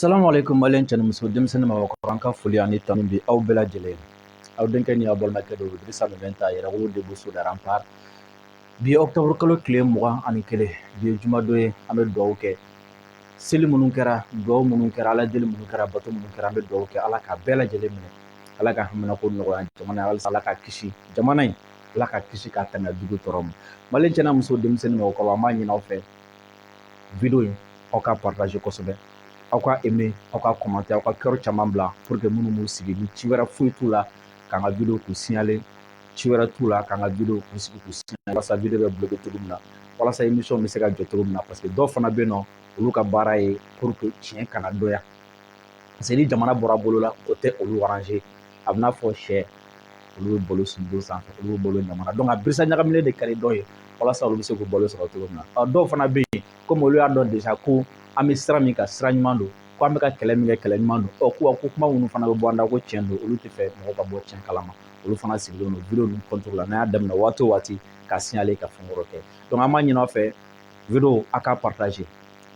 Salamu alaikum malen cɛni muso denmisɛnnin mabɔkɔrɔ an ka foli ani tanu bi aw bɛɛ lajɛlen aw denkɛ ni aw balimakɛ do Dirisa Mɛmɛnta yɛrɛwolo de Boso da Rampart bi octobre kalo tile 21 bi ye jumadon ye an bɛ dugawu kɛ seli minnu kɛra dugawu minnu kɛra ala deli minnu kɛra bato minnu kɛra an bɛ dugawu kɛ ala ka bɛɛ lajɛlen minɛ ala ka haminako nɔgɔya jamana halisa ala ka kisi jamana in ala ka kisi ka tɛmɛ dugu tɔɔrɔ ma malen cɛna muso denmisɛnnin mabɔkɔrɔ an b'a ɲini aw fɛ video in aw ka partage kosɛbɛ aw ka aimer aw ka commenter aw ka cœur caman bila pour que minnu m'u sigi ni ci wɛrɛ foyi t'u la k'an ka video k'u signaler ci wɛrɛ t'u la k'an ka video k'u sigi k'u signaler walasa video bɛ bloquer cogo min na walasa émission bɛ se ka jɔ cogo min na parce que dɔw fana bɛ yen nɔ olu ka baara ye pour que tiɲɛ kana dɔya parce que ni jamana bɔra bolo la o tɛ olu arranger a bɛ n'a fɔ sɛ olu bɛ balo sunbolo sanfɛ olu bɛ balo ɲamana donc a birisa ɲagaminen de ka di dɔw ye walasa olu bɛ se k'u balo sɔrɔ cogo min na dɔw fana bɛ yen comme olu y'a dɔn déjà ko an bɛ sira min ka sira ɲuman don ko an bɛ ka kɛlɛ min kɛ kɛlɛ ɲuman don ko kuma minnu fana bɛ bɔ an da ko tiɲɛ don olu tɛ fɛ mɔgɔ ka bɔ tiɲɛ kalama olu fana sigilen don video ninnu contour la n'a y'a daminɛ waati o waati ka signaler ka fɛn wɛrɛ kɛ donc an b'a ɲini aw fɛ video a ka partager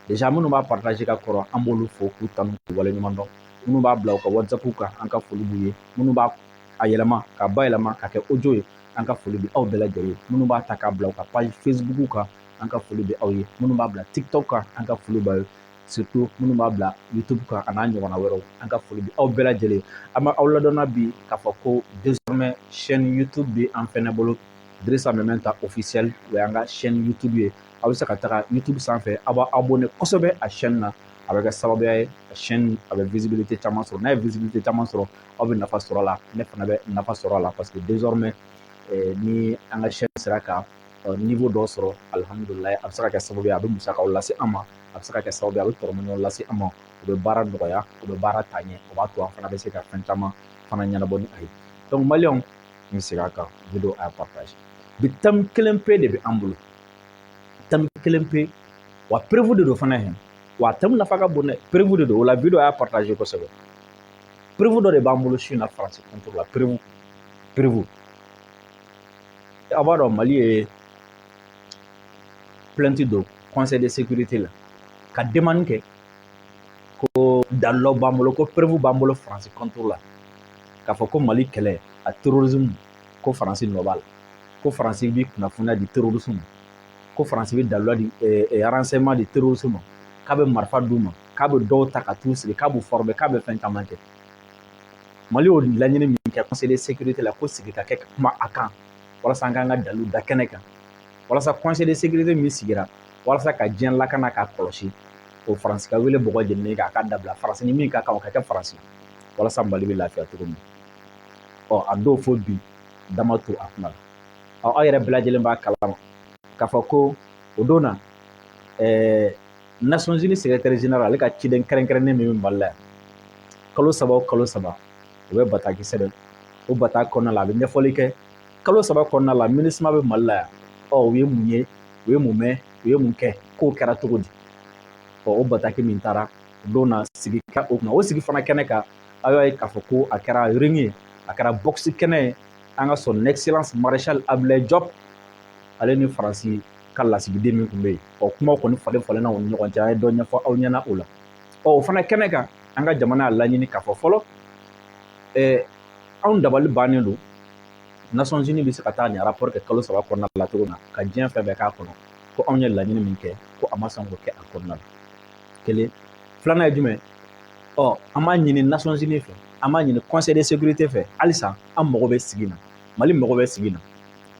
déjà minnu b'a partager ka kɔrɔ an b'olu fo k'u tanu k'u waleɲuman dɔn minnu b'a bila u ka whatsapp kan an ka foli b'u ye minnu b'a a yɛlɛma ka bayɛlɛma ka kɛ audio ye an ka foli bɛ aw bɛɛ lajɛlen minnu b'a ta k'a bila u ka page facebook kan an ka foli bɛ aw ye minnu b'a bila tiktok kan an ka foli b'aw ye surtout minnu b'a bila youtube kan a n'a ɲɔgɔnna wɛrɛw an ka foli bɛ aw bɛɛ lajɛlen an bɛ aw ladɔnna bi k'a fɔ ko désormais chaîne youtube bɛ an fɛnɛ bolo Dirisa Mɛmɛnta officiel o y'an ka chaîne youtube ye aw bɛ se ka taga youtube sanfɛ aw b'a abonné kosɛbɛ a chaîne na a bɛ kɛ sababuya ye a chaîne a bɛ visibilité caman sɔrɔ n'a ye visibilité caman sɔrɔ aw bɛ nafa sɔrɔ a la ne fana bɛ nafa sɔrɔ a la parce que désormais ni an ka chaîne sera ka niveau dɔ sɔrɔ alhamdulilayi a bɛ se ka kɛ sababu ye a bɛ musakaw lase an ma a bɛ se ka kɛ sababu ye a bɛ tɔrɔmɔɲɔgɔn lase an ma o bɛ baara nɔgɔya o bɛ baara taa ɲɛ o b'a to an fana bɛ se ka fɛn caman fana ɲɛnabɔ ni a ye donc maliyɛnw n bɛ segin a kan video a y'a partage bi thème kelen pe de bɛ an bolo thème kelen pe wa prévu de don fana ye wa thème nafa ka bon dɛ prévu de don o la video a y'a partage kosɛbɛ prévu dɔ de b'an bolo su in na France contre la prévu aw b'a dɔn Mali ye plainte don conseil de sécurité la ka demande kɛ ko dalilɔ b'an bolo ko prévu b'an bolo France contre la k'a fɔ ko Mali kɛlɛ a terrorisme ko France nɔ b'a la ko France bɛ kunnafoniya di terrorisme ko France bɛ dalilɔ di renseignement di terrorisme k'a bɛ marifa d'u ma k'a bɛ dɔw ta ka t'u sigi k'a b'u former k'a bɛ fɛn caman kɛ Mali y'o laɲini min kɛ conseil de sécurité la ko sigi ka kɛ ka kuma a kan walasa an k'an ka dalilu da kɛnɛ kan walasa conseil de sécurité min sigira walasa ka diɲɛ lakana k'a kɔlɔsi o faransi ka wele bɔgɔ jeninen k'a ka dabila faransi ni min ka kan o ka kɛ faransi walasa Mali bɛ lafiya cogo min a dɔw fo bi dama to a kuma la aw yɛrɛ bɛɛ lajɛlen b'a kalama k'a fɔ ko o don na Nations Unies secrétaire général ale ka ciden kɛrɛnkɛrɛnnen min bɛ Mali la yan kalo saba o kalo saba o bɛ bataki sɛbɛn o bataki kɔnɔna la a bɛ ɲɛfɔli kɛ kalo saba kɔnɔna la MINUSMA bɛ Mali la yan u ye mun ye u ye mun mɛn u ye mun kɛ k'o kɛra cogo di o bataki min taara o don na sigi kɛ o kunna o sigi fana kɛnɛ kan aw y'a ye k'a fɔ ko a kɛra ring ye a kɛra box kɛnɛ ye an ka son excellence maréchal Abdoulaye Diop ale ni faransi ka lasigiden min tun bɛ yen kumaw kɔni falen-falenna o ni ɲɔgɔn cɛ an ye dɔ ɲɛfɔ aw ɲɛna o la o fana kɛnɛ kan an ka jamana y'a laɲini k'a fɔ fɔlɔ anw dabali bannen don Nations Unies bɛ se ka taa nin rapport kɛ kalo saba kɔnɔna la cogo min na ka diɲɛ fɛn bɛɛ k'a kɔnɔ ko anw ye laɲini min kɛ ko a ma sɔn k'o kɛ a kɔnɔna la kelen filanan ye jumɛn an b'a ɲini Nations Unies fɛ an b'a ɲini conseil de sécurité fɛ halisa an mago bɛ sigi na Mali mago bɛ sigi na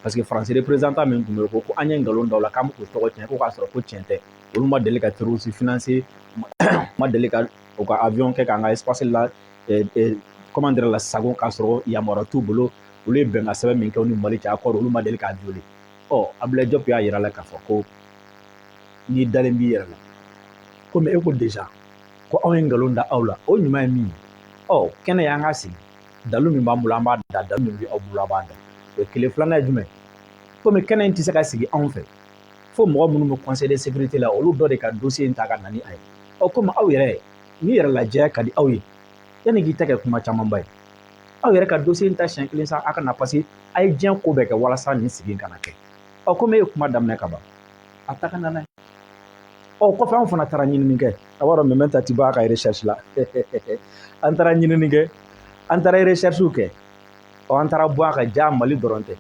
parce que France représentant min tun bɛ ko an ye nkalon da u la k'an bɛ k'u tɔgɔ tiɲɛ ko k'a sɔrɔ ko tiɲɛ tɛ olu ma deli ka terroriste financer ma deli ka u ka avion kɛ k'an ka espace la comment dire la sago k'a sɔrɔ yamaruya t'u bolo olu ye bɛnkan sɛbɛn min kɛ u ni Mali cɛ accord olu ma deli k'a violer Abdoulaye Diop y'a yira la k'a fɔ ko n'i dalen b'i yɛrɛ la komi e ko déjà ko anw ye nkalon da aw la o ɲuman ye min ye kɛnɛ y'an ka sigi dalu min b'an bolo an b'a da dalu min bɛ aw bolo a b'a da o ye kelen filanan ye jumɛn komi kɛnɛ in tɛ se ka sigi anw fɛ fo mɔgɔ minnu bɛ conseil de sécurité la olu dɔ de ka dossier in ta ka na ni a ye komi aw yɛrɛ ni yɛrɛ lajɛya ka di aw ye yanni k'i ta kɛ kuma camanba ye aw yɛrɛ ka dossier in ta siɲɛ kelen sa a ka na parce que a ye diɲɛ ko bɛɛ kɛ walasa nin sigi in kana kɛ komi e ye kuma daminɛ ka ban a ta ka na n'a ye kɔfɛ an fana taara ɲinini kɛ a b'a dɔn mɛmɛ ta ti bɔ a ka recherche la an taara ɲinini kɛ an taara recherche kɛ an taara bɔ a ka ja Mali dɔrɔn tɛ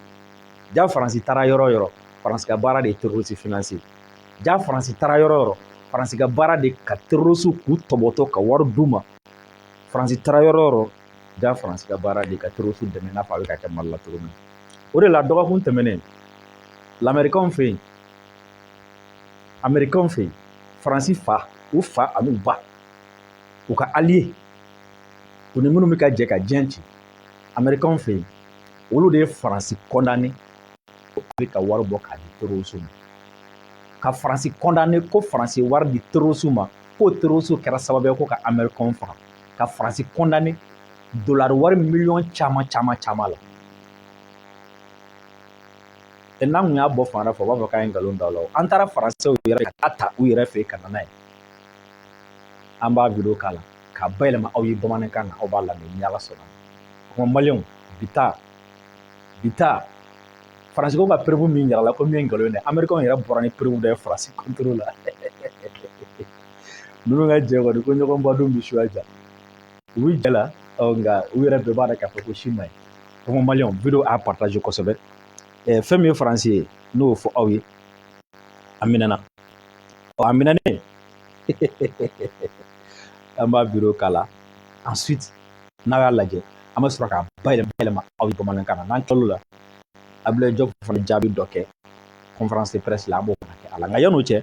ja Faransi taara yɔrɔ yɔrɔ Faransi ka baara de ye terroriste financier ja Faransi taara yɔrɔ yɔrɔ Faransi ka baara de ka terroriste k'u tɔbɔtɔ ka wari d'u ma Faransi taara yɔrɔ yɔrɔ ja Faransi ka baara de ka terroriste dɛmɛ n'a fɔ a bɛ ka kɛ Mali la cogo min o de la dɔgɔkun tɛmɛnen l'Américain fɛ yen Américain fɛ yen Faransi fa u fa ani u ba u ka allié u ni minnu bɛ ka jɛ ka diɲɛ ci Américain fɛ yen olu de ye Faransi condamné bɛ ka wari bɔ k'a di terroriste ma ka Faransi condamné ko Faransi ye wari di terroriste ma k'o terroriste kɛra sababu ye ko ka Américain faga ka Faransi condamné dollar wari miliyɔn caman caman caman la et n'an kun y'a bɔ fan wɛrɛ fɛ u b'a fɔ k'an ye nkalon da o la an taara Faransɛw yɛrɛ ka ta u yɛrɛ fɛ yen ka na n'a ye an b'a video k'a la k'a bayɛlɛma aw ye bamanankan na aw b'a lamɛn ni Ala sɔnna kuma maliyɛnw bi ta Faransi ko ka preuve min yira la ko min ye nkalon ye dɛ Américain yɛrɛ bɔra ni preuve dɔ ye Faransi contre la ninnu ka jɛ kɔni ko ɲɔgɔn badon bɛ su a ja u bɛ jɛ la nka u yɛrɛ bɛɛ b'a dɔn k'a fɔ ko si man ɲi kuma maliyɛnw video a partage kosɛbɛ fɛn min ye Faransi ye n'o y'o fɔ aw ye a minɛna a minɛnen an b'a video k'a la ensuite n'a y'a lajɛ an bɛ sɔrɔ k'a bayɛlɛma aw ye bamanankan na n'an tilal'o la Abdoulaye Diop fana jaabi dɔ kɛ conférence de presse la an b'o fana kɛ a la nka yan'o cɛ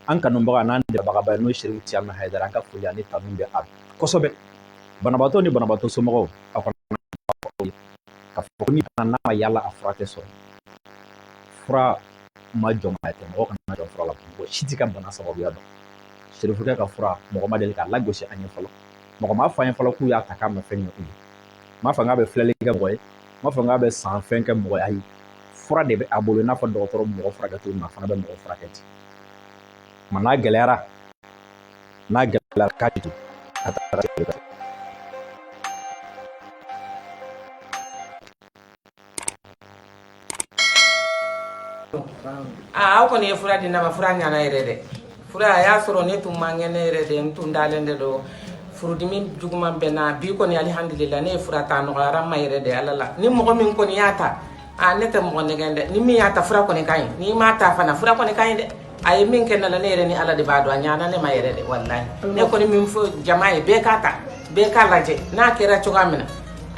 an kanubaga n'an dɛmɛbagaba n'o ye Cherif Thiam Haidara an ka foli ani tanu bɛ a kosɛbɛ banabaatɔ ni banabaatɔ somɔgɔw a fana k'a fɔ ko ni bana n'a ma yala a fura tɛ sɔrɔ fura ma jɔ maa tɛ mɔgɔ kana jɔ fura la mɔgɔ si t'i ka bana sababuya dɔn Cherifukɛ ka fura mɔgɔ ma deli k'a lagosi an ye fɔlɔ mɔgɔ m'a fɔ an ye fɔlɔ k'u y'a ta k'a ma fɛn ɲɛ u ye m'a fɔ k'a bɛ filɛli kɛ mɔgɔ ye m'a fɔ k'a bɛ san fɛn kɛ mɔgɔ ye ayi fura de bɛ a bolo i n'a fɔ dɔgɔtɔrɔ mɔgɔ furakɛ cogo min na a fana bɛ mɔgɔ furakɛ ten nka n'a gɛlɛyara k'a jigin a taara aw kɔni ye fura di ne ma fura ɲana yɛrɛ dɛ fura a y'a sɔrɔ ne tun man kɛnɛ yɛrɛ de n tun dalen de don furudimi juguman bɛ na bi kɔni alhamdulillah ne ye fura ta nɔgɔyara ma yɛrɛ de ala la ni mɔgɔ min kɔni y'a ta ne tɛ mɔgɔ nɛgɛn dɛ ni min y'a ta fura kɔni ka ɲi ni m'a ta fana fura kɔni ka ɲi dɛ a ye min kɛ ne la ne yɛrɛ ni ala de b'a dɔn a ɲana ne ma yɛrɛ de wallahi ne kɔni min fɔ jama ye bɛɛ k'a ta bɛɛ k'a lajɛ n'a kɛra cogoya min na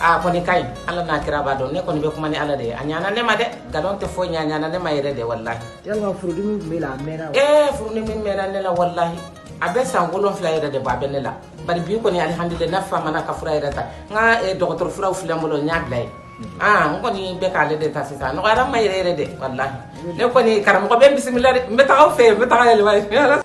a kɔni ka ɲi ala n'a kɛra b'a dɔn ne kɔni bɛ kuma ni ala de ye a ɲana ne ma dɛ nkalon tɛ foyi ɲa ɲana ne ma yɛrɛ de wallahi yalima furudimi tun bɛ la a mɛnna furudimi mɛnna ne la wallahi a bɛ san 7 yɛrɛ de bɔ a bɛ ne la bari bi kɔni alhamdulillah ne fa mana ka fura yɛrɛ ta n ka dɔgɔtɔrɔ furaw filɛ n bolo n y'a bila ye n kɔni bɛ k'ale de ta sisan nɔgɔyara ma yɛrɛ yɛrɛ de wallahi ne kɔni karamɔgɔ bɛ n bisimila dɛ n bɛ taga aw fɛ yen n bɛ taga yɛlɛma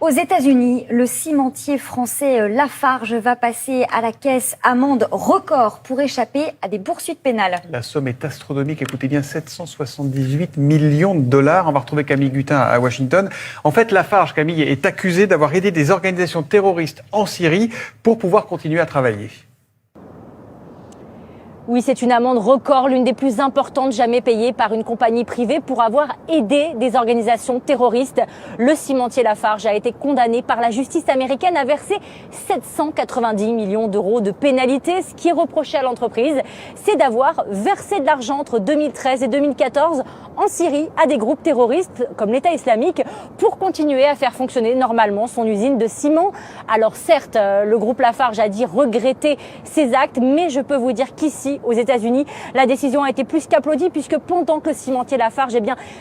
Aux États-Unis, le cimentier français Lafarge va passer à la caisse amende record pour échapper à des poursuites pénales. La somme est astronomique. Écoutez bien, 778 millions de dollars. On va retrouver Camille Gutin à Washington. En fait, Lafarge, Camille, est accusé d'avoir aidé des organisations terroristes en Syrie pour pouvoir continuer à travailler. Oui, c'est une amende record, l'une des plus importantes jamais payées par une compagnie privée pour avoir aidé des organisations terroristes. Le cimentier Lafarge a été condamné par la justice américaine à verser 790 millions d'euros de pénalité. Ce qui est reproché à l'entreprise, c'est d'avoir versé de l'argent entre 2013 et 2014 en Syrie à des groupes terroristes comme l'État islamique pour continuer à faire fonctionner normalement son usine de ciment. Alors certes, le groupe Lafarge a dit regretter ses actes, mais je peux vous dire qu'ici, aux États-Unis, la décision a été plus qu'applaudie puisque pendant que le cimentier Lafarge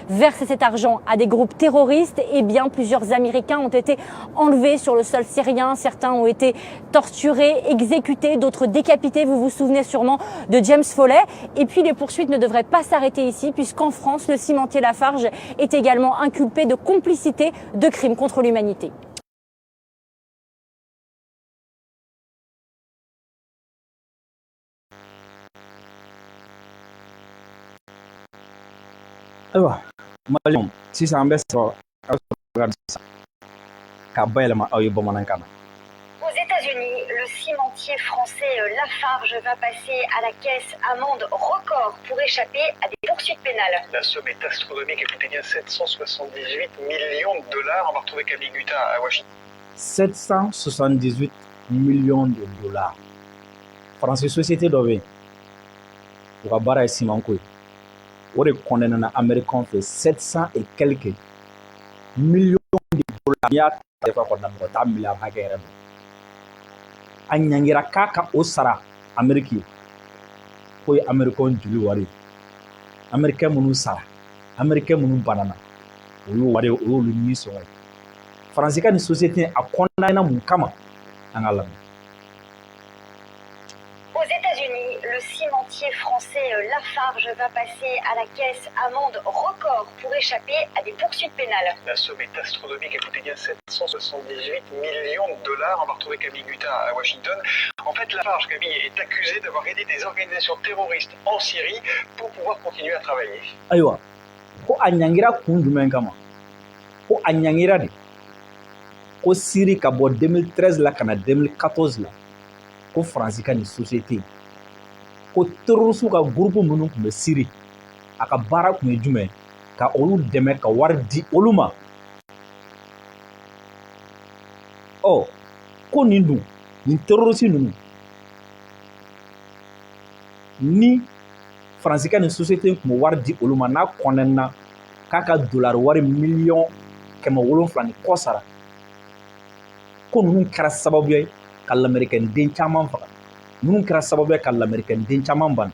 versé cet argent à des groupes terroristes, plusieurs Américains ont été enlevés sur le sol syrien. Certains ont été torturés, exécutés, d'autres décapités. Vous vous souvenez sûrement de James Foley. Et puis les poursuites ne devraient pas s'arrêter ici puisqu'en France, le cimentier Lafarge est également inculpé de complicité de crimes contre l'humanité. ayiwa maliɲɛnw sisan an bɛ sɔrɔ ka bayɛlɛma aw ye bamanankan na. Aux États-Unis, le cimentier français Lafarge va passer à la caisse amende record pour échapper à des poursuites pénales. La somme est astronomique. Écoutez bien, 778 millions de dollars. On va retrouver Camille Gutin à Washington. 778 millions de dollars. Faransi société dɔ bɛ yen u ka baara ye simanko ye o de kɔndɛnana américain fɛ 700 et quelques millions de dollars. N'i y'a ta fa kɔnɔna mɔgɔ t'a miliyari hakɛ yɛrɛ dɔn. A ɲangira k'a ka o sara Amérique ye k'o ye américain joli wari ye. Américain minnu sara, américain minnu banana o y'o wari ye, o y'olu nisɔngɔ ye. Faransi ka nin société a kɔndɛnna mun kama an ka lamɛn. Aux États-Unis, le cimentier français Lafarge va passer à la caisse amende record pour échapper à des poursuites pénales. La somme est astronomique. Écoutez bien, 778 millions de dollars. On va retrouver Camille Gutin à Washington. En fait, Lafarge, Camille, est accusé d'avoir aidé des organisations terroristes en Syrie pour pouvoir continuer à travailler. Ayiwa ko a ɲangira kun jumɛn kama ko a ɲangira de ko Syrie ka bɔ 2013 la ka na 2014 la ko Faransi ka nin société ko terroriste ka groupe minnu tun bɛ Syrie a ka baara tun ye jumɛn ka olu dɛmɛ ka wari di olu ma. Ko nin dun nin terroriste ninnu ni Faransi ka nin société tun bɛ wari di olu ma n'a kɔnɛna k'a ka dolari wari miliyɔn 700 ni kɔ sara ko ninnu kɛra sababu ye ka lamɛrikɛn den caman faga, ninnu kɛra sababu ye ka lamɛrikɛn den caman bana.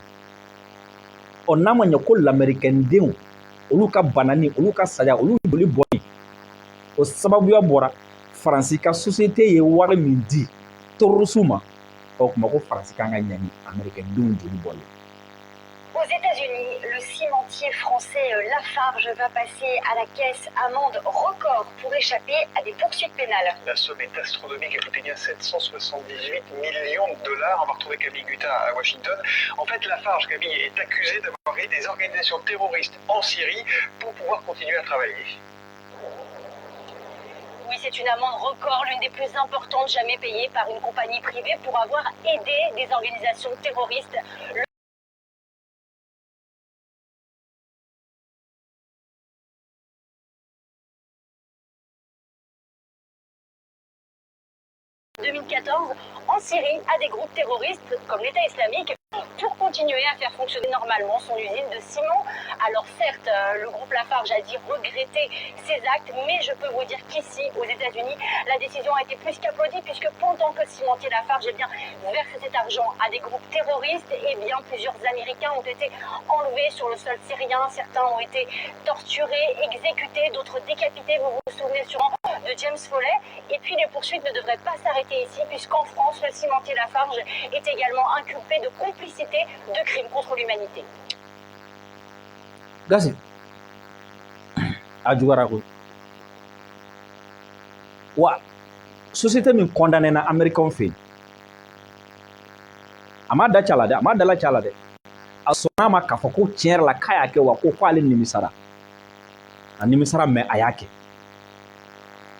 N'a ma ɲɛ ko lamɛrikɛn denw olu ka banani, olu ka saya, olu joli bɔli o sababuya bɔra Faransi ka société ye wari min di terroriste ma tuma ko Faransi kan ka ɲangi américain denw joli bɔli. Aux États-Unis, le cimentier français Lafarge va passer à la caisse amende record pour échapper à des poursuites pénales. La somme est astronomique. Écoutez bien, 778 millions de dollars. On va retrouver Camille Gutin à Washington. En fait, Lafarge, Camille, est accusé d'avoir aidé des organisations terroristes en Syrie pour pouvoir continuer à travailler. Oui, c'est une amende record, l'une des plus importantes jamais payées par une compagnie privée pour avoir aidé des organisations terroristes. En 2014, en Syrie, à des groupes terroristes comme l'État islamique pour continuer à faire fonctionner normalement son usine de ciment. Alors certes, le groupe Lafarge a dit regretter ses actes, mais je peux vous dire qu'ici, aux États-Unis, la décision a été plus qu'applaudie puisque pendant que le cimentier Lafarge versé cet argent à des groupes terroristes, plusieurs Américains ont été enlevés sur le sol syrien. Certains ont été torturés, exécutés, d'autres décapités. Vous vous souvenez sûrement de James Foley. Et puis les poursuites ne devraient pas s'arrêter ici puisqu'en France, le cimentier Lafarge est également inculpé de complicité de crimes contre l'humanité. Gasi a jugara koyi wa société min condamné na américain fɛ a ma da cala dɛ a ma dala cala dɛ a sɔnna ma k'a fɔ ko tiɲɛ yɛrɛ la k'a y'a kɛ wa ko k'ale nimisara a nimisara mɛ a y'a kɛ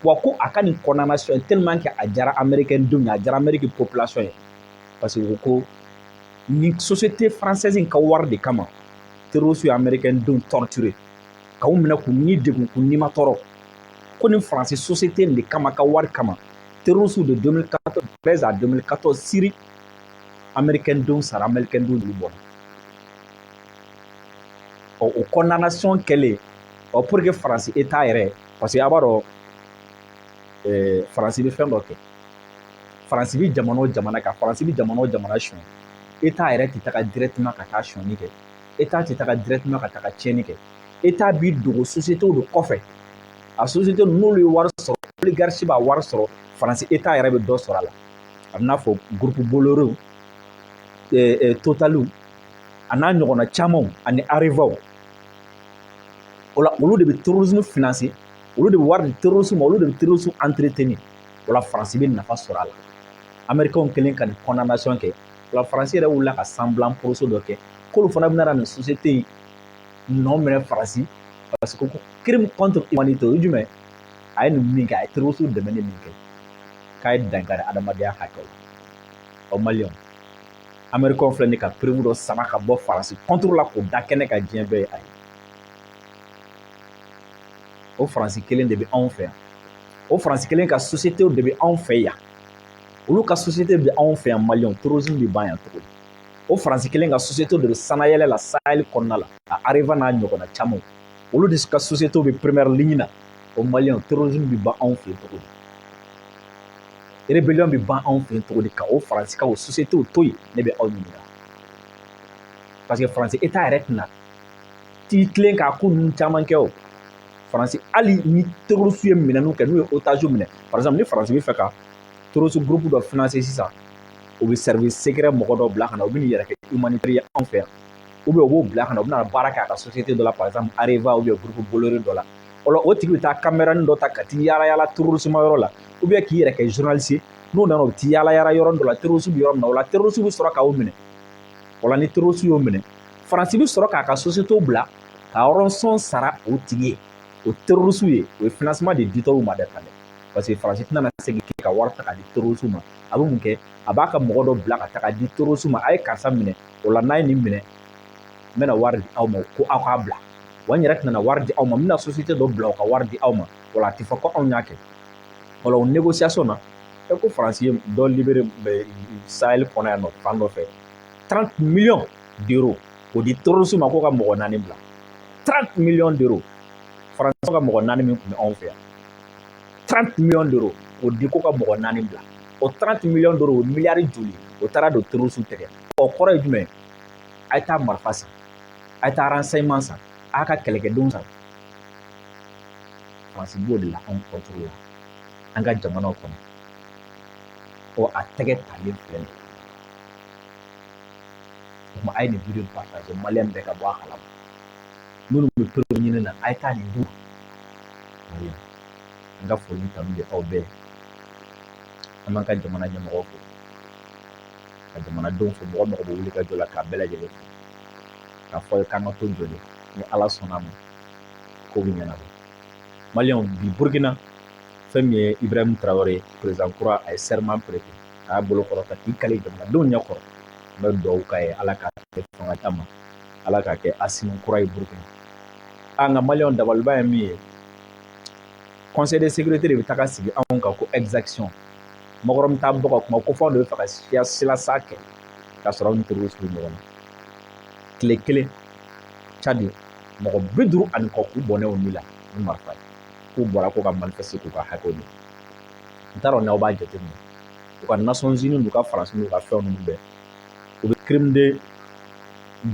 wa ko a ka nin condamnation tellement que a diyara américain denw ye a diyara amérique population ye parce que ko ni société française in ka wari de kama terroriste ye américain denw torturé k'aw minɛ k'u ni degun k'u nima tɔɔrɔ ko nin faransi société de kama ka wari kama terroriste de 2013 à 2014 Syrie américain denw sara américain denw de bɔra o condamnation kɛlen pour que faransi état yɛrɛ parce que a b'a dɔn faransi bɛ fɛn dɔ kɛ faransi bɛ jamana o jamana kan faransi bɛ jamana o jamana sɔn état yɛrɛ tɛ taga directement ka taa sɔnni kɛ état tɛ taga directement ka taga tiɲɛni kɛ état b'i dogo société de kɔfɛ a société n'olu ye wari sɔrɔ oligarchie b'a wari sɔrɔ faransi état yɛrɛ bɛ dɔ sɔrɔ a la a bɛ n'a fɔ groupe Bolloré Total a n'a ɲɔgɔnna camanw ani Areva o la olu de bɛ terrorisme financer olu de bɛ wari di terrorisme ma olu de bɛ terrorisme entretenir o la faransi bɛ nafa sɔrɔ a la américains kɛlen ka nin condamnation kɛ o la faransi yɛrɛ wulila ka semblant procès dɔ kɛ k'olu fana bɛna nin société in nɔ minɛ faransi parce que crime contre humanité o ye jumɛn a ye nin min kɛ a ye terrorisme dɛmɛ ni min kɛ k'a ye dankari adamadenya hakɛ la o maliyɛnw américains filɛ nin ka preuve dɔ sama ka bɔ faransi contre la k'o da kɛnɛ ka diɲɛ bɛɛ ye a ye o faransi kelen de bɛ anw fɛ yan o faransi kelen ka société de bɛ anw fɛ yan olu ka société bɛ anw fɛ yan maliyɛnw terrorisme bɛ ban yan cogo di o faransi kelen ka société de bɛ sanayɛlɛ la Sahel kɔnɔna la a Areva n'a ɲɔgɔnna camanw olu de ka société bɛ première ligne na o maliyɛnw terrorisme bɛ ban anw fɛ yen cogo di rébellion bɛ ban anw fɛ yen cogo di ka o faransi ka o société to yen ne bɛ aw ɲininka parce que faransi état yɛrɛ tɛna t'i tilen k'a ko ninnu caman kɛ o faransi hali ni terroriste ye minɛnw kɛ n'u ye otage minɛ par exemple ni faransi bɛ fɛ ka terroriste groupe dɔ financer sisan o bɛ service secret mɔgɔ dɔ bila ka na o bɛ n'i yɛrɛ kɛ humanitaire ye anw fɛ yan ou bien o b'o bila ka na o bɛna baara kɛ a ka société dɔ la par exemple Areva ou bien groupe Bolloré dɔ la o la o tigi bɛ taa caméranin dɔ ta ka t'i yaala yaala terrorisme yɔrɔ la ou bien k'i yɛrɛ kɛ journaliste ye n'o nana o bɛ t'i yaala yaala yɔrɔ dɔ la terroriste bɛ yɔrɔ min na o la terroriste bɛ sɔrɔ k'aw minɛ o la ni terroriste y'o minɛ faransi bɛ sɔrɔ k'a ka société bila ka rançon sara o tigi ye o terroriste ye o ye financement de ditɔrɔw ma dɛ fana parce que faransi tɛna segin ka wari ta ka di terroriste ma a bɛ mun kɛ a b'a ka mɔgɔ dɔ bila ka taga di terroriste ma a ye karisa minɛ o la n'a ye nin minɛ n bɛna wari di aw ma ko aw k'a bila wa n yɛrɛ tɛna wari di aw ma n bɛna société dɔ bila o ka wari di aw ma o la a tɛ fɔ ko anw y'a kɛ o la o négociation na e ko faransi ye dɔ libéré Sahel kɔnɔ yan nɔ fan dɔ fɛ 30 millions d'euros o di terroriste ma k'o ka mɔgɔ 4 bila 30 millions d'euros faransi ka mɔgɔ 4 min tun bɛ anw fɛ yan 30 millions d'euros o di ko ka mɔgɔ 4 bila o 30 millions d'euros o miliyari joli o taara don terroriste tɛgɛ o kɔrɔ ye jumɛn a ye taa marifa san a ye taa renseignement san a y'a ka kɛlɛkɛdenw san faransi b'o de la anw contrôle la an ka jamanaw kɔnɔ o a tɛgɛ talen filɛ nin o tuma a ye nin video partage maliyɛn bɛɛ ka bɔ a kalama minnu bɛ preuve ɲini na a ye taa nin du an ka foli kanu bɛ aw bɛɛ an b'an ka jamana ɲɛmɔgɔw fo ka jamanadenw fo mɔgɔ mɔgɔ bɛ wuli ka jɔ la k'a bɛɛ lajɛlen fo k'a fɔ ye k'an ka to jɔlen ni ala sɔnna a ma ko bɛ ɲɛnabɔ maliyɛnw bi burukina fɛn min ye Ibrahim Traoré président kura a ye serment prêté a y'a bolo kɔrɔta k'i kale jamanadenw ɲɛkɔrɔ n bɛ dugawu k'a ye ala k'a kɛ fanga d'a ma ala k'a kɛ Assimi kura ye burukina nka maliyɛnw dabaliba ye min ye conseil de sécurité de bɛ taga sigi anw kan ko exaction mɔgɔ min t'a bɔ ka kuma ko fɛnw de bɛ fɛ ka siya silasa kɛ k'a sɔrɔ aw ni terroriste bɛ ɲɔgɔn na tile kelen Tchad mɔgɔ 50 kɔ k'u bɔnɛ o ni la ni marifa ye k'u bɔra ko ka manifester k'u ka hakɛw ɲini n t'a dɔn n'aw b'a jateminɛ u ka Nations Unies n'u ka faransi n'u ka fɛn ninnu bɛɛ u bɛ crime de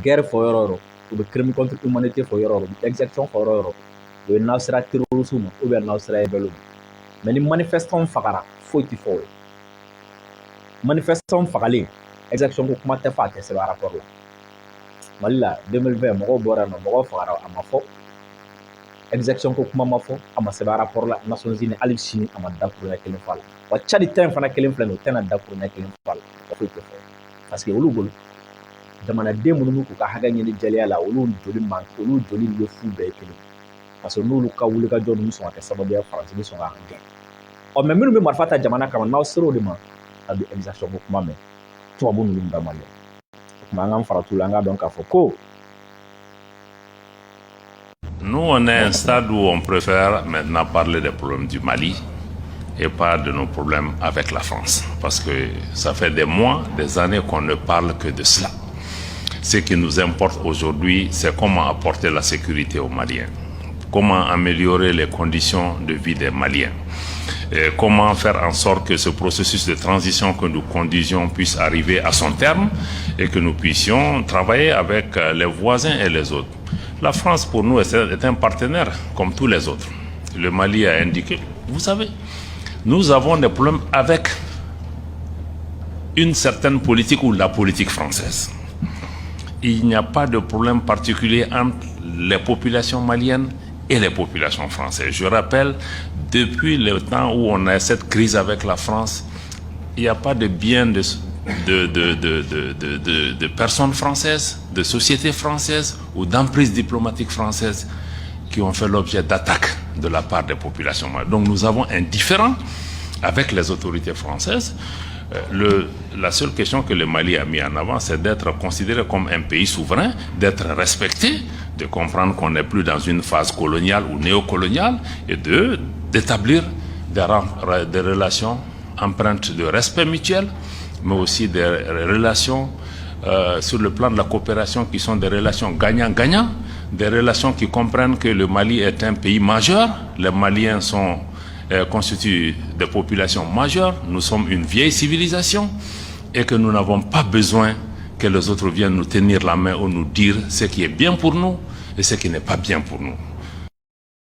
guerre fɔ yɔrɔ o yɔrɔ u bɛ crime contre humanité fɔ yɔrɔ o yɔrɔ u bɛ exaction fɔ yɔrɔ o yɔrɔ o ye n'aw sera terroriste ma ou bien n'aw sera rebelle mais ni manifestant fagara foyi tɛ fɔ o ye manifestant fagalen exaction ko kuma tɛ fɔ a tɛ sɛbɛn rapport la Mali la 2020 mɔgɔw bɔra yan nɔ mɔgɔw fagara a ma fɔ exaction ko kuma ma fɔ a ma sɛbɛn rapport la Nations Unies hali sini a ma dakuruɲɛ kelen fɔ a la wa Tchad ta in fana kelen filɛ nin ye o tɛna dakuruɲɛ kelen fɔ a la o foyi tɛ fɔ parce que olu bolo jamanaden minnu b'u ka hakɛ ɲini jɛlenya la olu joli ye fu bɛɛ ye kelen parce que n'olu ka wulikajɔ ninnu sɔn ka kɛ sababuya Faransi bɛ sɔn ka gɛn mais minnu bɛ marifa ta jamana kama n'aw ser'o de ma a bɛ exaction ko kuma mɛn tubabu ninnu bɛɛ ma o tuma an k'an fara t'u la an k'a dɔn k'a fɔ ko nous, on est à un stade où on préfère maintenant parler des problèmes du Mali et pas de nos problèmes avec la France. Parce que ça fait des mois, des années qu'on ne parle que de cela. Ce qui nous importe aujourd'hui, c'est comment apporter la sécurité aux Maliens, comment améliorer les conditions de vie des Maliens, et comment faire en sorte que ce processus de transition que nous conduisions puisse arriver à son terme et que nous puissions travailler avec les voisins et les autres. La France, pour nous, est un partenaire comme tous les autres. Le Mali a indiqué, vous savez, nous avons des problèmes avec une certaine politique ou la politique française. Il n'y a pas de problème particulier entre les populations maliennes et les populations françaises. Je rappelle, depuis le temps où on a cette crise avec la France, il n'y a pas de biens de personnes françaises, de sociétés françaises ou d'emprises diplomatiques françaises qui ont fait l'objet d'attaques de la part des populations maliennes. Donc nous avons un différend avec les autorités françaises. La seule question que le Mali a mis en avant, c'est d'être considéré comme un pays souverain, d'être respecté, de comprendre qu'on n'est plus dans une phase coloniale ou néocoloniale et d'établir des relations empreintes de respect mutuel, mais aussi des relations sur le plan de la coopération qui sont des relations gagnant-gagnant, des relations qui comprennent que le Mali est un pays majeur, les Maliens constituent des populations majeures, nous sommes une vieille civilisation et que nous n'avons pas besoin que les autres viennent nous tenir la main ou nous dire ce qui est bien pour nous et ce qui n'est pas bien pour nous.